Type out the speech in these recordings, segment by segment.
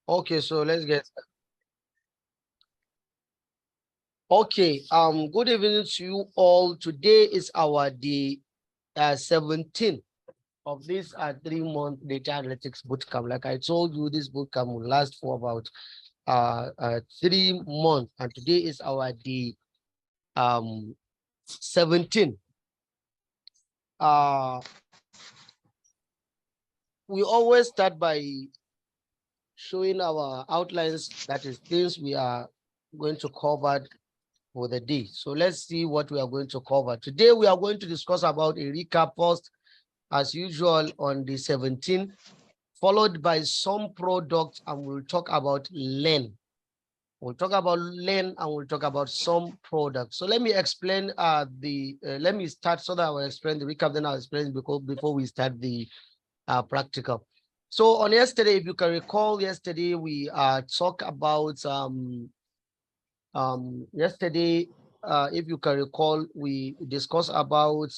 Okay, so let's get. Okay, good evening to you all. Today is our day 17 of this 3-month data analytics bootcamp. Like I told you, this bootcamp will last for about 3 months, and today is our day 17. We always start by showing our outlines, that is things we are going to cover for the day. So let's see what we are going to cover. Today we are going to discuss about a recap first, as usual, on the 17th, followed by some products, and we'll talk about learn. We'll talk about learn and we'll talk about some products. So let me explain let me start so that I will explain the recap, then I'll explain before we start the practical. So on yesterday, if you can recall, yesterday we talked about yesterday, if you can recall, we discussed about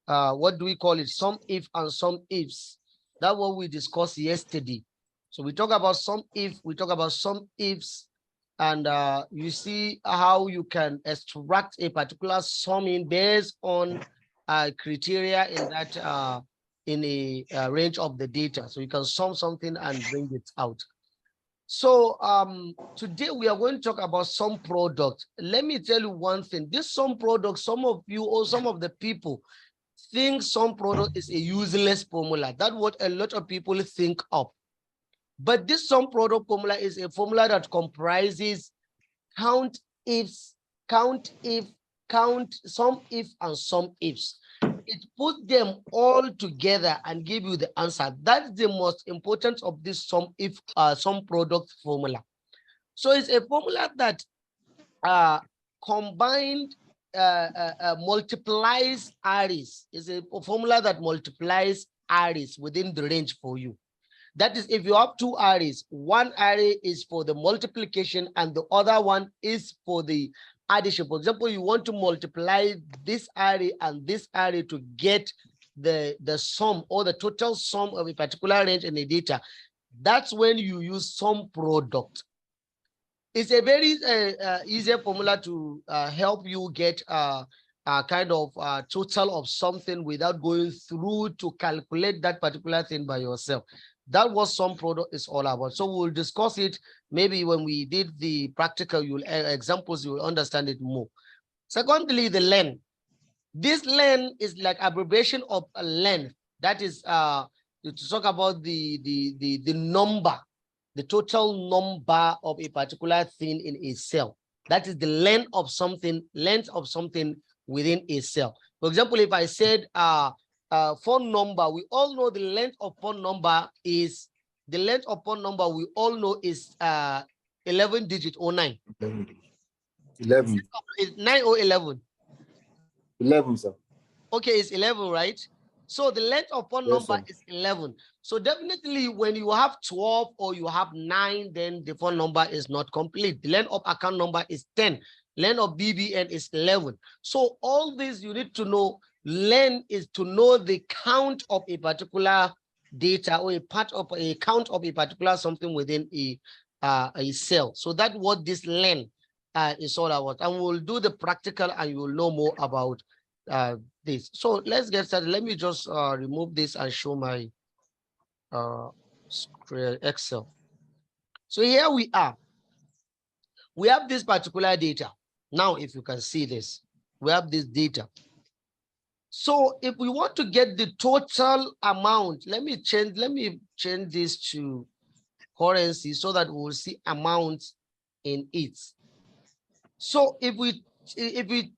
what do we call it? Some if and some ifs. That's what we discussed yesterday. So we talk about some if, we talk about some ifs, and you see how you can extract a particular summing based on criteria in that in a range of the data. So you can sum something and bring it out. So today we are going to talk about some product. Let me tell you one thing. This some product, some of you or some of the people think some product is a useless formula. That's what a lot of people think of. But this some product formula is a formula that comprises count ifs, count if, count some if, and some ifs. It puts them all together and give you the answer. That's the most important of this some if some product formula. So it's a formula that combined multiplies arrays. It's a formula that multiplies arrays within the range for you. That is, if you have two arrays, one array is for the multiplication and the other one is for the addition. For example, you want to multiply this array and this array to get the sum or the total sum of a particular range in the data. That's when you use sum product. It's a very easier formula to help you get a kind of total of something without going through to calculate that particular thing by yourself. That was some product is all about. So we'll discuss it maybe when we did the practical examples, you will understand it more. Secondly, the length. This length is like abbreviation of a length. That is to talk about the number, the total number of a particular thing in a cell. That is the length of something within a cell. For example, if I said phone number, we all know the length of phone number is, we all know is 11 digit or 9. 11. Is 9 or 11? 11, sir. Okay, it's 11, right? So the length of phone number sir. is 11. So definitely when you have 12 or you have 9, then the phone number is not complete. The length of account number is 10. Length of BBN is 11. So all this you need to know. Length is to know the count of a particular data or a part of a count of a particular something within a cell. So that's what this length is all about. And we'll do the practical and you will know more about this. So let's get started. Let me just remove this and show my Excel. So here we are. We have this particular data. Now, if you can see this, we have this data. So if we want to get the total amount, let me change this to currency so that we'll see amounts in it. So if we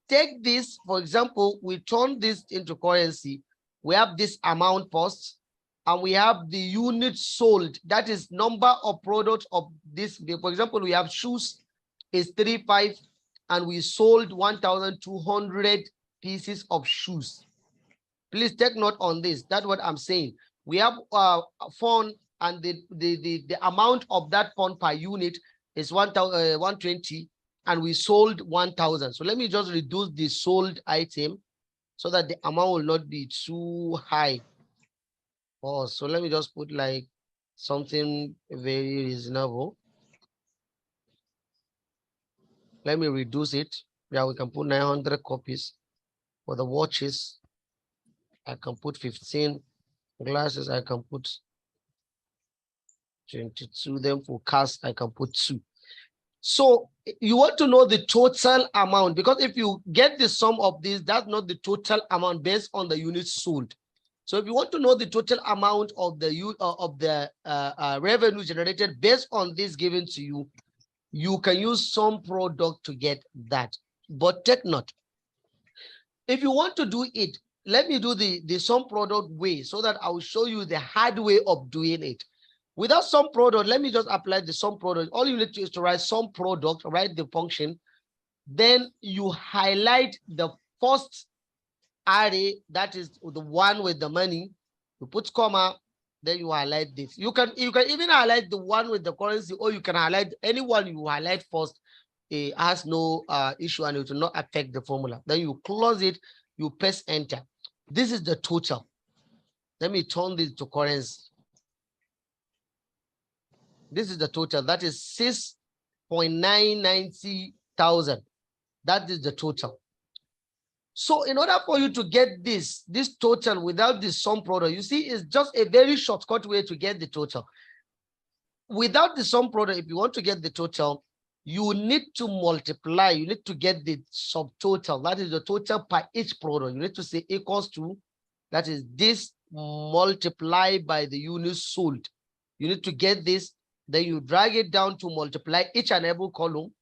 take this, for example, we turn this into currency, we have this amount post, and we have the unit sold. That is number of products of this. For example, we have shoes is 35, and we sold 1,200 pieces of shoes. Please take note on this. That's what I'm saying. We have a phone, and the amount of that phone per unit is 120. And we sold 1,000. So let me just reduce the sold item so that the amount will not be too high. Oh, so let me just put like something very reasonable. Let me reduce it. Yeah, we can put 900 copies. For the watches, I can put 15. Glasses, I can put 22. Then for cars, I can put 2. So you want to know the total amount, because if you get the sum of this, that's not the total amount based on the units sold. So if you want to know the total amount of the revenue generated based on this given to you, you can use some product to get that. But take note, if you want to do it, let me do the sum product way so that I will show you the hard way of doing it. Without sum product, let me just apply the sum product. All you need to is to write sum product, write the function. Then you highlight the first array, that is the one with the money. You put comma, then you highlight this. You can even highlight the one with the currency, or you can highlight anyone you highlight first. It has no issue and it will not affect the formula. Then you close it, you press enter. This is the total. Let me turn this to currency. This is the total. That is 6,990,000. That is the total. So in order for you to get this total without the sum product, you see, it's just a very shortcut way to get the total. Without the sum product, if you want to get the total, you need to multiply. You need to get the subtotal. That is the total per each product. You need to say equals to, that is this multiplied by the units sold. You need to get this. Then you drag it down to multiply each and every column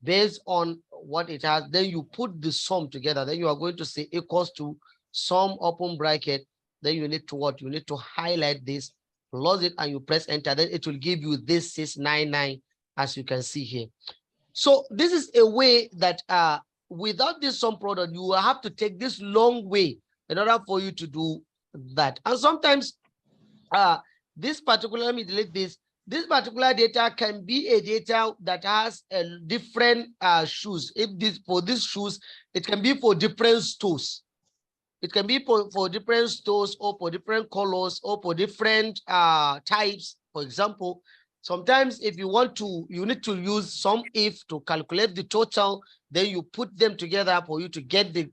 based on what it has. Then you put the sum together. Then you are going to say equals to sum open bracket. Then you need to what? You need to highlight this, close it, and you press enter. Then it will give you this 699, as you can see here. So this is a way that without this sum product, you will have to take this long way in order for you to do that. And sometimes this particular, let me delete this. This particular data can be a data that has a different shoes. If this for these shoes, it can be for different stores. It can be for different stores, or for different colors, or for different types. For example, sometimes if you want to, you need to use some if to calculate the total. Then you put them together for you to get the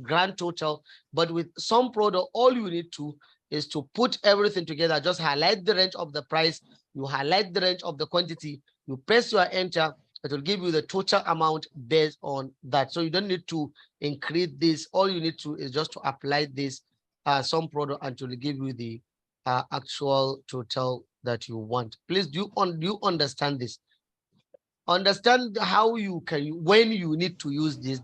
grand total. But with some product, all you need to is to put everything together. Just highlight the range of the price. You highlight the range of the quantity. You press your enter. It will give you the total amount based on that. So you don't need to increase this. All you need to is just to apply this sum product until it give you the actual total that you want. Please do you understand this? Understand how you can, when you need to use this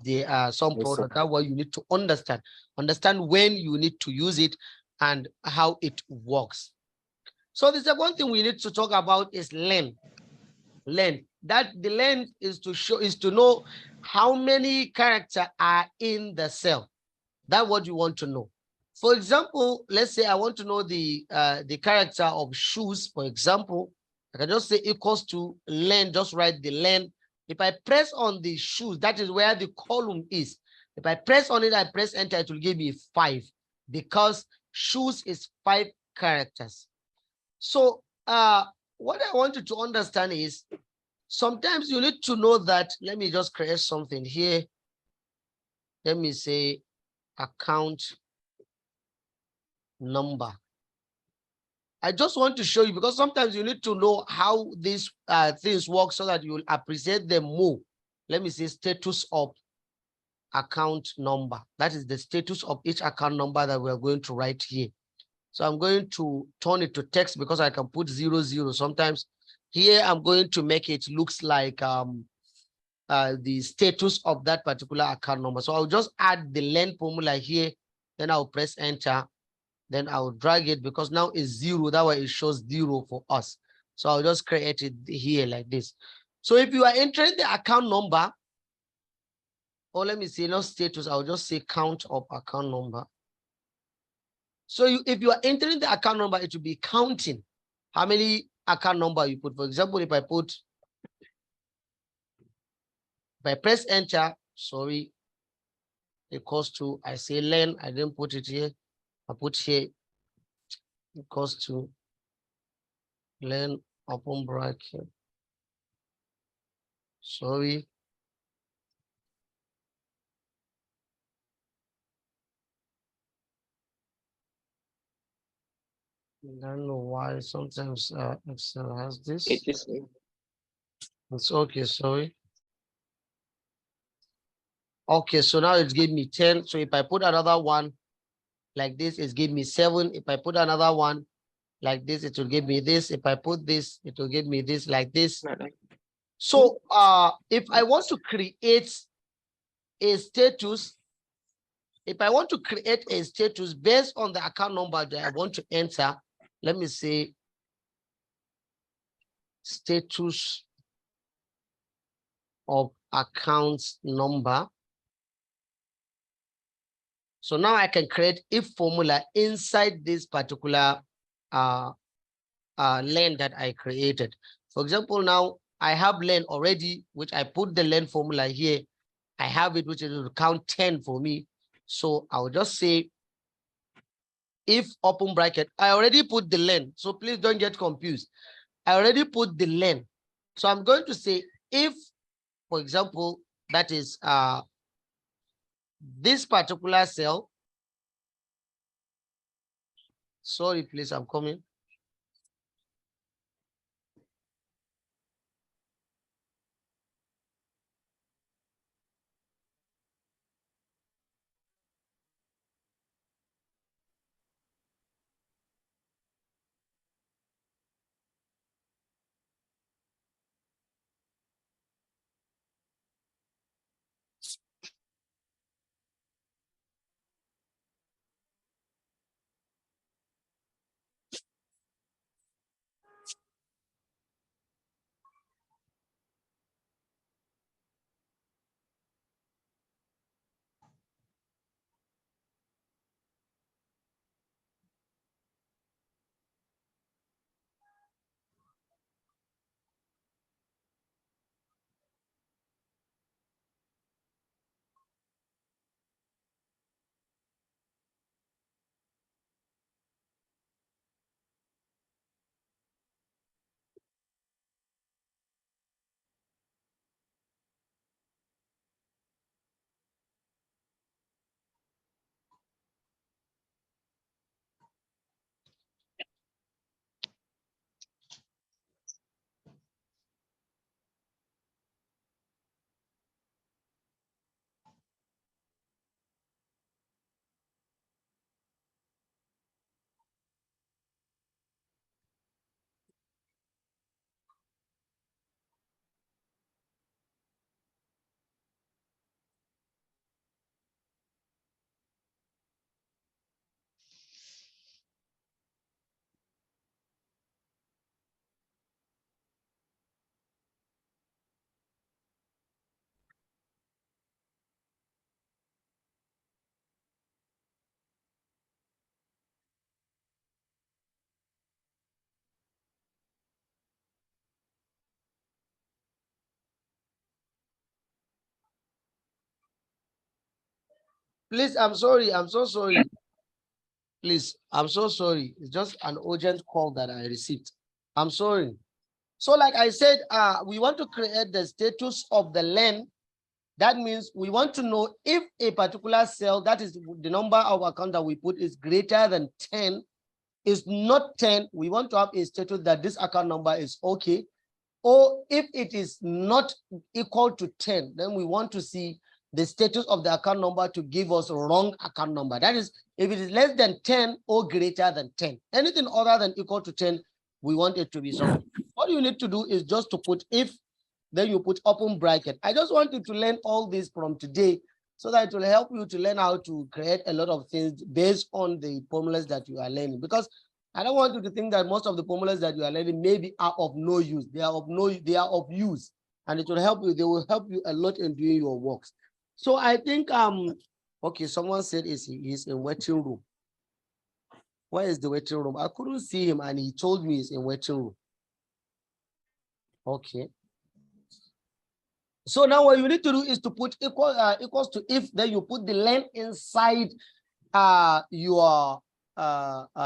sum product. That's what you need to understand. Understand when you need to use it and how it works. So the second thing we need to talk about is length. Length. That the length is to know how many characters are in the cell. That's what you want to know. For example, let's say I want to know the character of shoes. For example, I can just say equals to length. Just write the length. If I press on the shoes, that is where the column is. If I press on it, I press enter, it will give me 5, because shoes is 5 characters. So what I want you to understand is, sometimes you need to know that. Let me just create something here. Let me say account number. I just want to show you, because sometimes you need to know how these things work so that you will appreciate them more. Let me say status of account number. That is the status of each account number that we're going to write here. So I'm going to turn it to text, because I can put 00. Sometimes here I'm going to make it looks like the status of that particular account number. So I'll just add the length formula here, then I'll press enter, then I'll drag it, because now it's 0. That way it shows 0 for us. So I'll just create it here like this. So if you are entering the account number, or let me say not status, I'll just say count of account number. So if you are entering the account number, it will be counting how many account number you put. For example, if I press enter, sorry, equals to, I say len, I didn't put it here, I put here equals to len open bracket. Sorry. I don't know why sometimes Excel has this. It is It's okay, sorry. Okay, so now it's give me 10. So if I put another one like this, it's give me 7. If I put another one like this, it will give me this. If I put this, it will give me this like this. not like So if I want to create a status, if I want to create a status based on the account number that I want to enter, let me say status of accounts number. So now I can create if formula inside this particular lane that I created. For example, now I have lane already, which I put the lane formula here. I have it, which will count 10 for me. So I'll just say if open bracket, I already put the lane. So please don't get confused. I already put the lane. So I'm going to say if, for example, that is this particular cell. Sorry, please, I'm coming. Please, I'm sorry. I'm so sorry. Please, I'm so sorry. It's just an urgent call that I received. I'm sorry. So like I said, we want to create the status of the lane. That means we want to know if a particular cell, that is the number of account that we put, is greater than 10, is not 10, we want to have a status that this account number is okay. Or if it is not equal to 10, then we want to see the status of the account number to give us a wrong account number. That is, if it is less than 10 or greater than 10, anything other than equal to 10, we want it to be something. What you need to do is just to put if, then you put open bracket. I just want you to learn all this from today so that it will help you to learn how to create a lot of things based on the formulas that you are learning. Because I don't want you to think that most of the formulas that you are learning maybe are of no use. They are of use, and it will help you. They will help you a lot in doing your works. So I think okay, someone said he's in waiting room. Where is the waiting room? I couldn't see him, and he told me he's in waiting room. Okay. So now what you need to do is to put equals to if, then you put the length inside your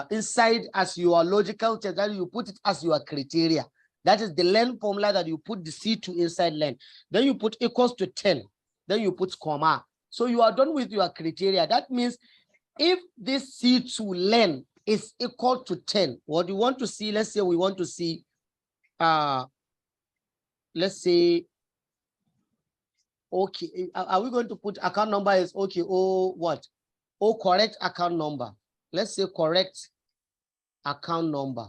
inside as your logical test, that you put it as your criteria. That is the len formula that you put the C2 inside len. Then you put equals to 10. Then you put comma. So you are done with your criteria. That means if this C2 len is equal to 10, what you want to see, let's say we want to see, let's say, okay, are we going to put account number is okay, or what? Or correct account number. Let's say correct account number.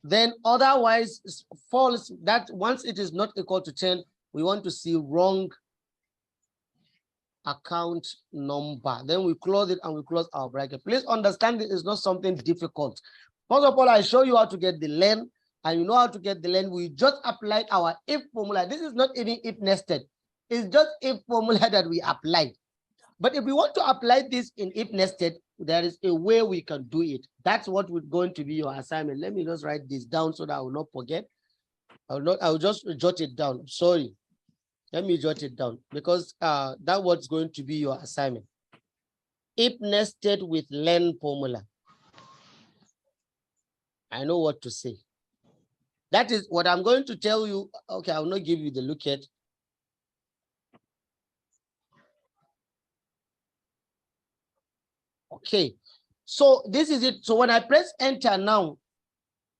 Then otherwise false, that once it is not equal to 10, we want to see wrong account number. Then we close it and we close our bracket. Please understand it is not something difficult. First of all, I show you how to get the len, and you know how to get the len. We just applied our if formula. This is not even if nested. It's just if formula that we applied. But if we want to apply this in if nested, there is a way we can do it. That's what would going to be your assignment. Let me just write this down so that I will not forget. I will just jot it down. Sorry. Let me jot it down because that's what's going to be your assignment. If nested with len formula. I know what to say. That is what I'm going to tell you. Okay, I will not give you the look at. Okay, so this is it. So when I press enter now,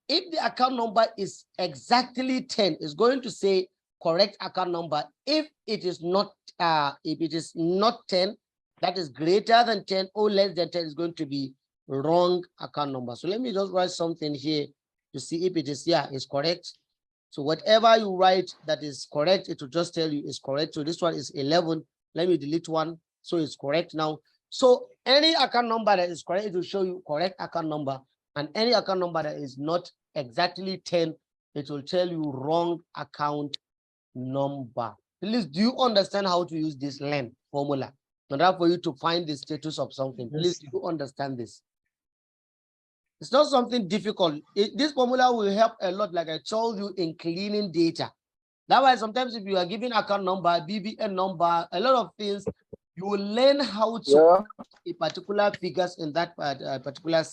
if the account number is exactly 10, it's going to say correct account number. If it is not 10, that is greater than 10 or less than 10, is going to be wrong account number. So let me just write something here to see if it is is correct. So whatever you write that is correct, it will just tell you is correct. So this one is 11. Let me delete one. So it's correct now. So any account number that is correct, it will show you correct account number. And any account number that is not exactly 10, it will tell you wrong account number. Please, do you understand how to use this len formula in order for you to find the status of something? Please, do you understand this? It's not something difficult. This formula will help a lot, like I told you, in cleaning data. That's why sometimes if you are giving account number, BBN number, a lot of things, you will learn how to a particular figures in that particular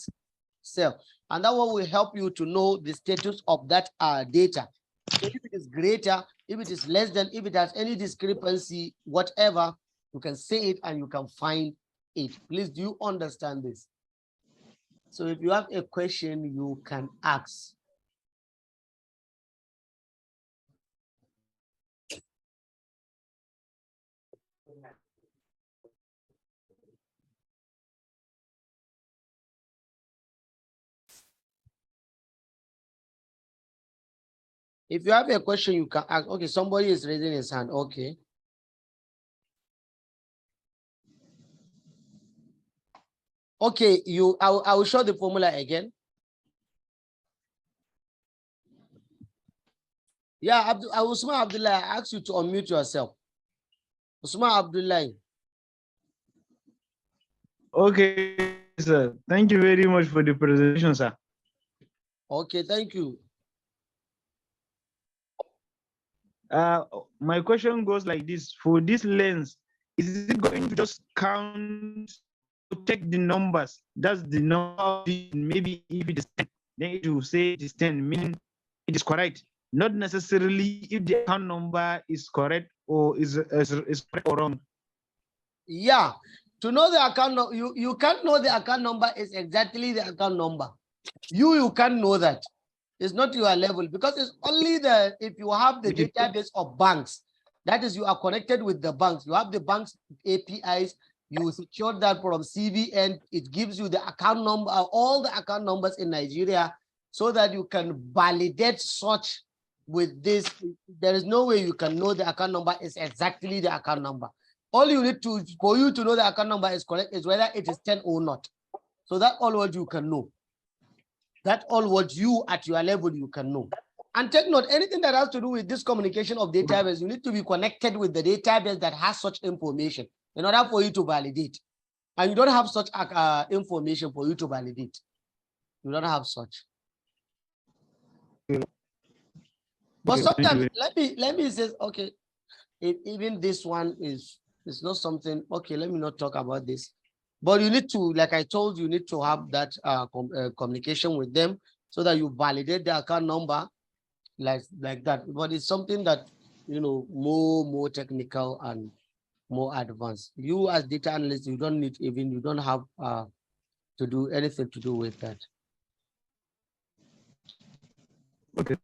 cell. And that one will help you to know the status of that data. So if it is greater, if it is less than, if it has any discrepancy, whatever, you can say it and you can find it. Please, do you understand this? So if you have a question, you can ask. If you have a question, you can ask. Okay, somebody is raising his hand. Okay. Okay, I will show the formula again. Yeah, Usman Abdullah, I ask you to unmute yourself. Usman Abdullah. Okay, sir. Thank you very much for the presentation, sir. Okay, thank you. My question goes like this: for this lens, is it going to just count to take the numbers? That's the number of maybe if it is 10, then it will say it is 10, meaning it is correct. Not necessarily if the account number is correct or is correct or wrong. Yeah, to know the account, you can't know the account number is exactly the account number. You can't know that. It's not your level because it's only if you have the database of banks, that is you are connected with the banks. You have the bank's APIs, you secure that from CBN, it gives you the account number, all the account numbers in Nigeria, so that you can validate such with this. There is no way you can know the account number is exactly the account number. All you need to, for you to know the account number is correct, is whether it is 10 or not. So that's all what you can know. That's all what you at your level you can know. And take note, anything that has to do with this communication of database, you need to be connected with the database that has such information in order for you to validate. And you don't have such information for you to validate. You don't have such. But sometimes let me say, okay, even this one is not something. Okay, let me not talk about this. But you need to, like I told you, need to have that communication with them so that you validate the account number like that. But it's something that, you know, more technical and more advanced. You as data analyst, you don't need even, you don't have to do anything to do with that. Okay.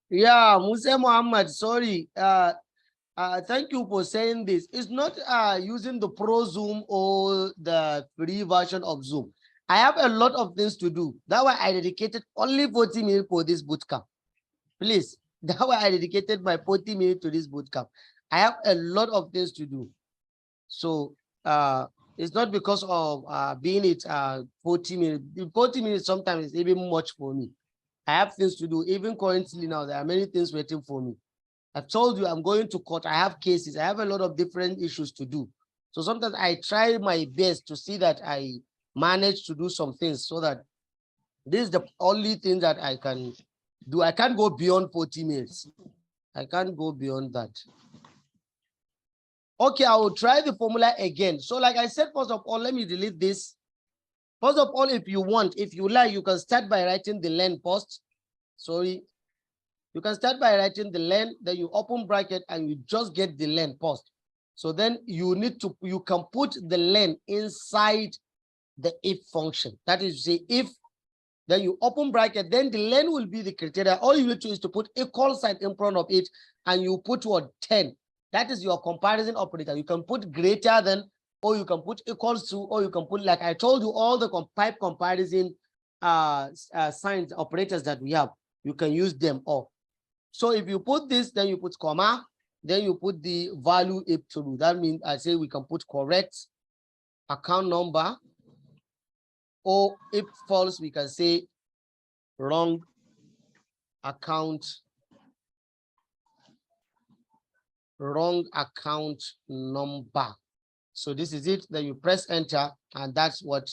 Yeah, Musa Muhammad, sorry. Thank you for saying this. It's not using the Pro Zoom or the free version of Zoom. I have a lot of things to do. That's why I dedicated only 40 minutes for this bootcamp. Please, that's why I dedicated my 40 minutes to this bootcamp. I have a lot of things to do. So it's not because of being it 40 minutes. 40 minutes sometimes is even much for me. I have things to do. Even currently now, there are many things waiting for me. I've told you I'm going to court. I have cases. I have a lot of different issues to do. So sometimes I try my best to see that I manage to do some things so that this is the only thing that I can do. I can't go beyond 40 minutes. I can't go beyond that. Okay, I will try the formula again. So like I said, first of all, let me delete this. First of all, if you want, if you like, you can start by writing the len post. Sorry. You can start by writing the len, then you open bracket and you just get the len post. So then you need to, you can put the len inside the if function. That is, say if, then you open bracket, then the len will be the criteria. All you need to is to put equal sign in front of it and you put what 10. That is your comparison operator. You can put greater than, or you can put equals to, or you can put, like I told you, all the pipe comparison signs operators that we have. You can use them all. So if you put this, then you put comma, then you put the value if true. That means I say we can put correct account number, or if false, we can say wrong account number. So this is it. Then you press enter, and that's what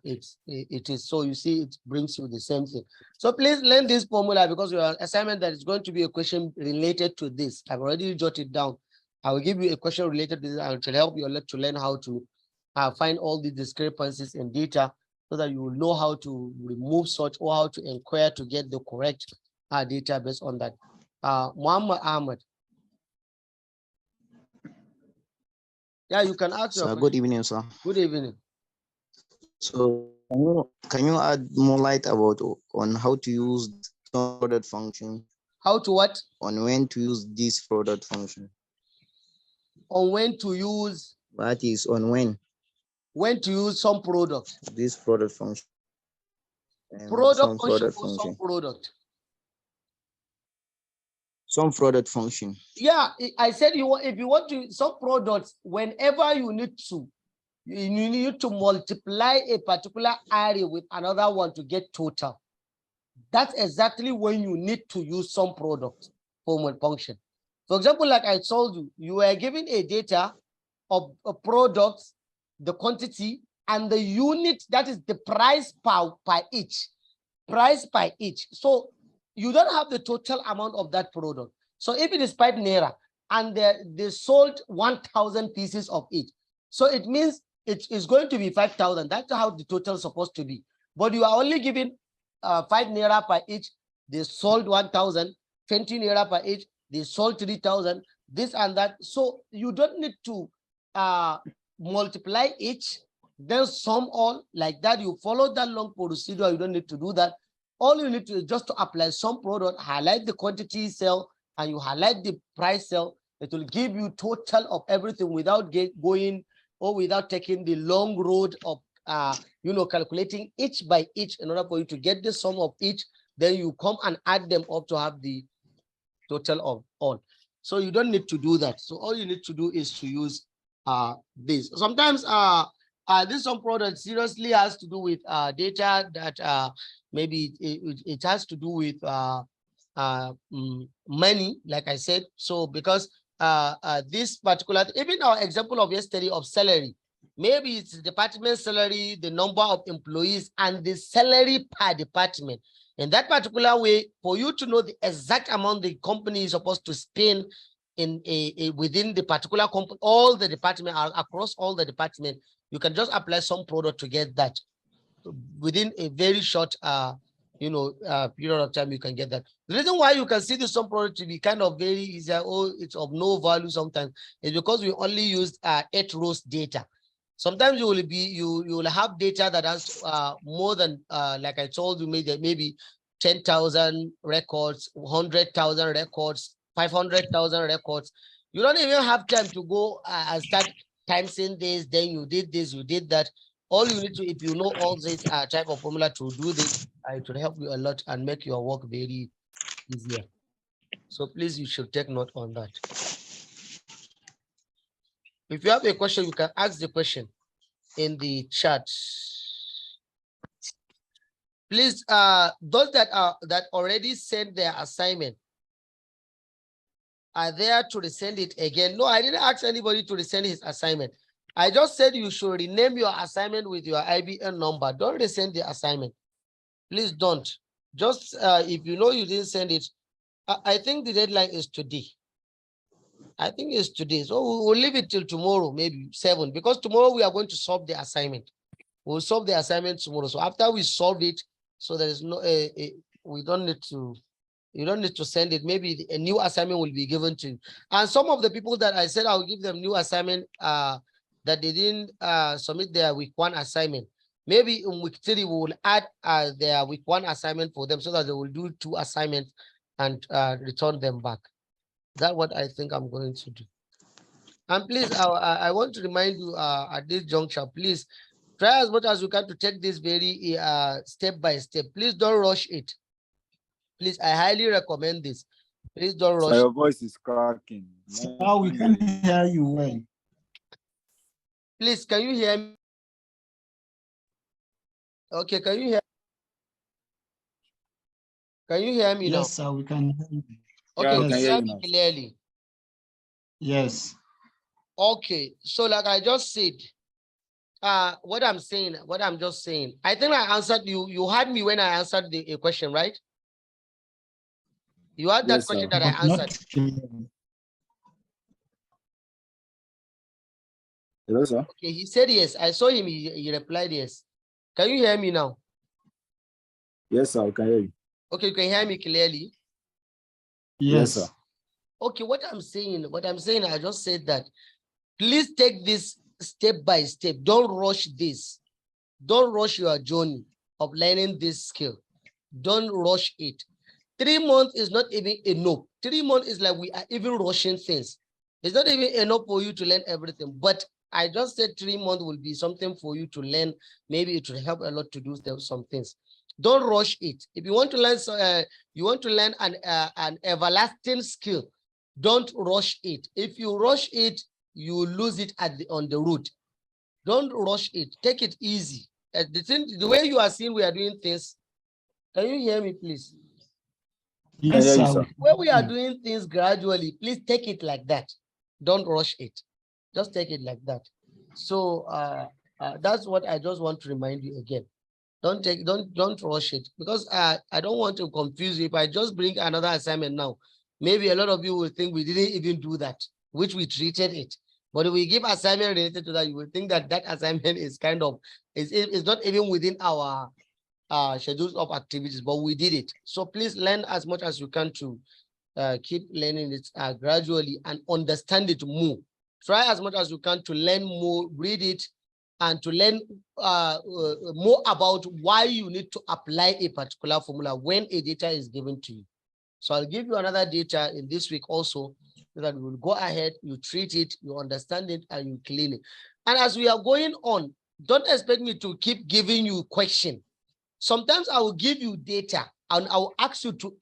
it is. So you see, it brings you the same thing. So please learn this formula because your assignment that is going to be a question related to this. I've already jotted down. I will give you a question related to this and it will help you to learn how to find all the discrepancies in data so that you will know how to remove such or how to inquire to get the correct data based on that. Muhammad Ahmed. Yeah, you can ask your Sir, question. good evening, sir. Good evening. So can you add more light about on how to use some product function? How to what? On when to use this product function. On when to use. That is on when. When to use some product. This product function. Product function or some product. Some product function. Yeah, I said if you want to some products, whenever you need to multiply a particular area with another one to get total. That's exactly when you need to use some product for function. For example, like I told you, you are given a data of a product, the quantity, and the unit, that is the price per each. Price by each. So you don't have the total amount of that product. So if it is 5 naira and they sold 1,000 pieces of it, so it means it is going to be 5,000. That's how the total is supposed to be. But you are only giving 5 naira per each. They sold 1,000, 20 naira per each. They sold 3,000, this and that. So you don't need to multiply each, then sum all like that. You follow that long procedure. You don't need to do that. All you need to is just to apply some product, highlight the quantity cell, and you highlight the price cell. It will give you total of everything without going or without taking the long road of calculating each by each in order for you to get the sum of each. Then you come and add them up to have the total of all. So you don't need to do that. So all you need to do is to use this. Sometimes this some product seriously has to do with data that maybe it has to do with money, like I said. So because this particular, even our example of yesterday of salary, maybe it's department salary, the number of employees, and the salary per department. In that particular way, for you to know the exact amount the company is supposed to spend in within the particular company, all the department across all the department, you can just apply some product to get that within a very short period of time. You can get that. The reason why you can see this some product to be kind of very easy, oh, it's of no value sometimes, is because we only used 8 rows data. Sometimes you will have data that has more than like I told you, maybe 10,000 records, 100,000 records, 500,000 records. You don't even have time to go and start timesing this, then you did this, you did that. All you need to, if you know all this type of formula to do this, it will help you a lot and make your work very easier. So please, you should take note on that. If you have a question, you can ask the question in the chat. Please, those that already sent their assignment, are there to resend it again? No, I didn't ask anybody to resend his assignment. I just said you should rename your assignment with your IBN number. Don't resend the assignment. Please don't. Just if you know you didn't send it, I think the deadline is today. I think it's today. So we'll leave it till tomorrow, maybe 7, because tomorrow we are going to solve the assignment. We'll solve the assignment tomorrow. So after we solve it, so there is no, we don't need to, you don't need to send it. Maybe a new assignment will be given to you. And some of the people that I said I'll give them new assignment that they didn't submit their week 1 assignment. Maybe in week 3, we will add their week 1 assignment for them so that they will do 2 assignments and return them back. That's what I think I'm going to do. And please, I want to remind you at this juncture, please try as much as you can to take this very step by step. Please don't rush it. Please, I highly recommend this. Please don't rush. Your voice is cracking. Now we can hear you well. Please, can you hear me? Okay, can you hear? Can you hear me now? Yes, sir, we can hear you. Okay, Yeah, you we can can hear hear you me now. clearly. Yes. Okay, so like I just said, what I'm just saying, I think I answered you. You heard me when I answered the question, right? You had that Yes, question sir. that I But answered. not clearly. Hello, sir. Okay, he said yes. I saw him. He replied yes. Can you hear me now? Yes, sir. I can hear you. Okay, you can hear me clearly. Yes, Yes. sir. Okay, what I'm saying, I just said that please take this step by step. Don't rush this. Don't rush your journey of learning this skill. Don't rush it. 3 months is not even enough. 3 months is like we are even rushing things. It's not even enough for you to learn everything. But I just said 3 months will be something for you to learn. Maybe it will help a lot to do some things. Don't rush it. If you want to learn, an everlasting skill, don't rush it. If you rush it, you will lose it on the road. Don't rush it. Take it easy. The way you are seeing we are doing things. Can you hear me, please? Yes, hear you, sir. sir. Where we are doing things gradually, please take it like that. Don't rush it. Just take it like that. So that's what I just want to remind you again. Don't rush it, because I don't want to confuse you. If I just bring another assignment now, maybe a lot of you will think we didn't even do that, which we treated it. But if we give assignment related to that, you will think that that assignment is kind of is not even within our schedules of activities, but we did it. So please learn as much as you can to keep learning it gradually and understand it more. Try as much as you can to learn more, read it, and to learn more about why you need to apply a particular formula when a data is given to you. So I'll give you another data in this week also, so that we will go ahead, you treat it, you understand it, and you clean it. And as we are going on, don't expect me to keep giving you question. Sometimes I will give you data and I will ask you to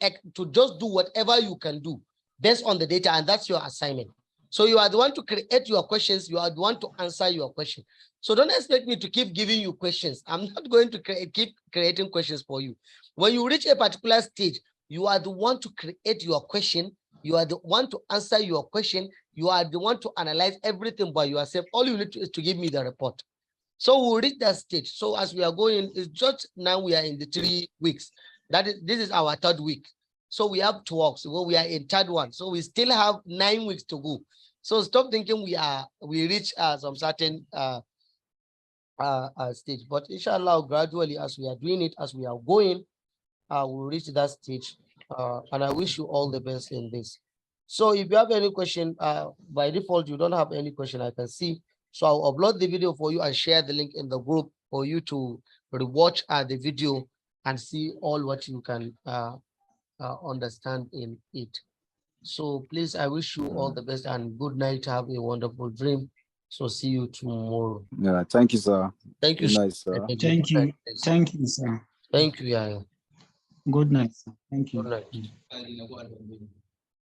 just do whatever you can do based on the data, and that's your assignment. So you are the one to create your questions. You are the one to answer your question. So don't expect me to keep giving you questions. I'm not going to keep creating questions for you. When you reach a particular stage, you are the one to create your question. You are the one to answer your question. You are the one to analyze everything by yourself. All you need to is to give me the report. So we'll reach that stage. So as we are going, it's just now we are in the 3 weeks. This is our third week. So we have 12. So we are in third one. So we still have 9 weeks to go. So stop thinking we reach some certain stage. But inshallah, gradually, as we are doing it, as we are going, we'll reach that stage. And I wish you all the best in this. So if you have any question, by default, you don't have any question I can see. So I'll upload the video for you and share the link in the group for you to rewatch the video and see all what you can understand in it. So please, I wish you all the best and good night. Have a wonderful dream. So see you tomorrow. Yeah, thank you, sir. Thank you. Good night, sir. Thank you. Thank you, sir. Thank you. Yeah. Good night, sir. Thank you. Good night.